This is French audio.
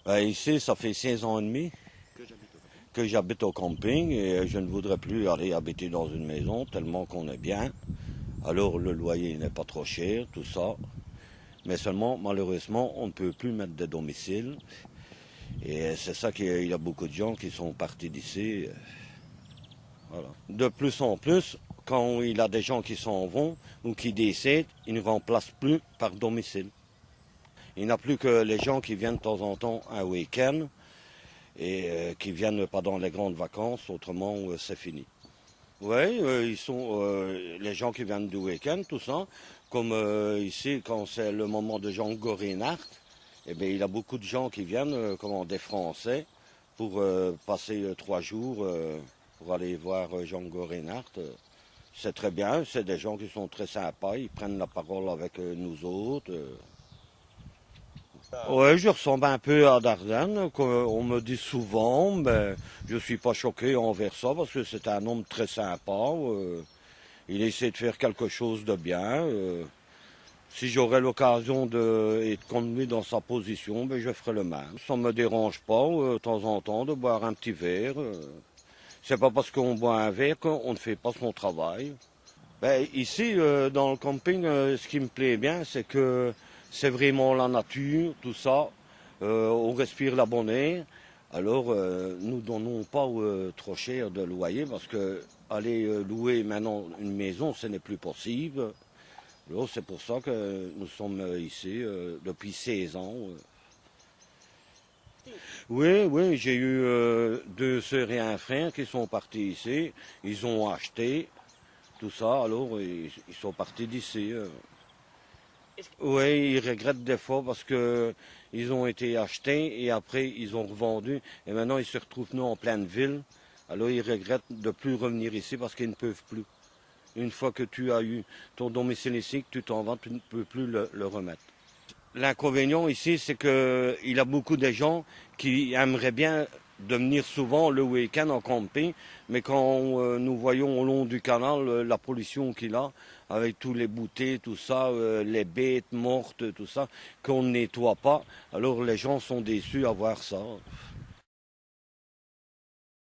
Ici, ça fait 16 ans et demi que j'habite au camping et je ne voudrais plus aller habiter dans une maison tellement qu'on est bien. Alors le loyer n'est pas trop cher, tout ça. Mais seulement, malheureusement, on ne peut plus mettre de domicile. Et c'est ça qu'il y a beaucoup de gens qui sont partis d'ici. Voilà. De plus en plus, quand il y a des gens qui s'en vont ou qui décèdent, ils ne remplacent plus par domicile. Il n'y a plus que les gens qui viennent de temps en temps un week-end et qui viennent pendant les grandes vacances, autrement c'est fini. Oui, ils sont les gens qui viennent du week-end, tout ça, comme ici quand c'est le moment de Django Reinhardt, eh bien, il y a beaucoup de gens qui viennent, des Français, pour passer 3 jours pour aller voir Django Reinhardt. C'est très bien, c'est des gens qui sont très sympas, ils prennent la parole avec nous autres. Ouais, je ressemble un peu à Dardenne, on me dit souvent, mais je suis pas choqué envers ça parce que c'est un homme très sympa. Il essaie de faire quelque chose de bien. Si j'aurais l'occasion d'être conduit dans sa position, ben, je ferais le même. Ça ne me dérange pas de temps en temps de boire un petit verre. C'est pas parce qu'on boit un verre qu'on ne fait pas son travail. Ben, ici, dans le camping, ce qui me plaît bien, c'est que c'est vraiment la nature, tout ça. On respire la bonne air. Alors, nous donnons pas trop cher de loyer parce que aller louer maintenant une maison, ce n'est plus possible. Alors, c'est pour ça que nous sommes ici depuis 16 ans. Oui, oui, j'ai eu 2 sœurs et un frère qui sont partis ici. Ils ont acheté tout ça, alors ils sont partis d'ici. Oui, ils regrettent des fois parce que ils ont été achetés et après ils ont revendu et maintenant ils se retrouvent nous en pleine ville. Alors ils regrettent de plus revenir ici parce qu'ils ne peuvent plus. Une fois que tu as eu ton domicile ici, que tu t'en vas, tu ne peux plus le remettre. L'inconvénient ici, c'est qu'il y a beaucoup de gens qui aimeraient bien de venir souvent le week-end en camping, mais quand nous voyons au long du canal la pollution qu'il a, avec tous les bouteilles, tout ça, les bêtes mortes, tout ça, qu'on ne nettoie pas, alors les gens sont déçus à voir ça.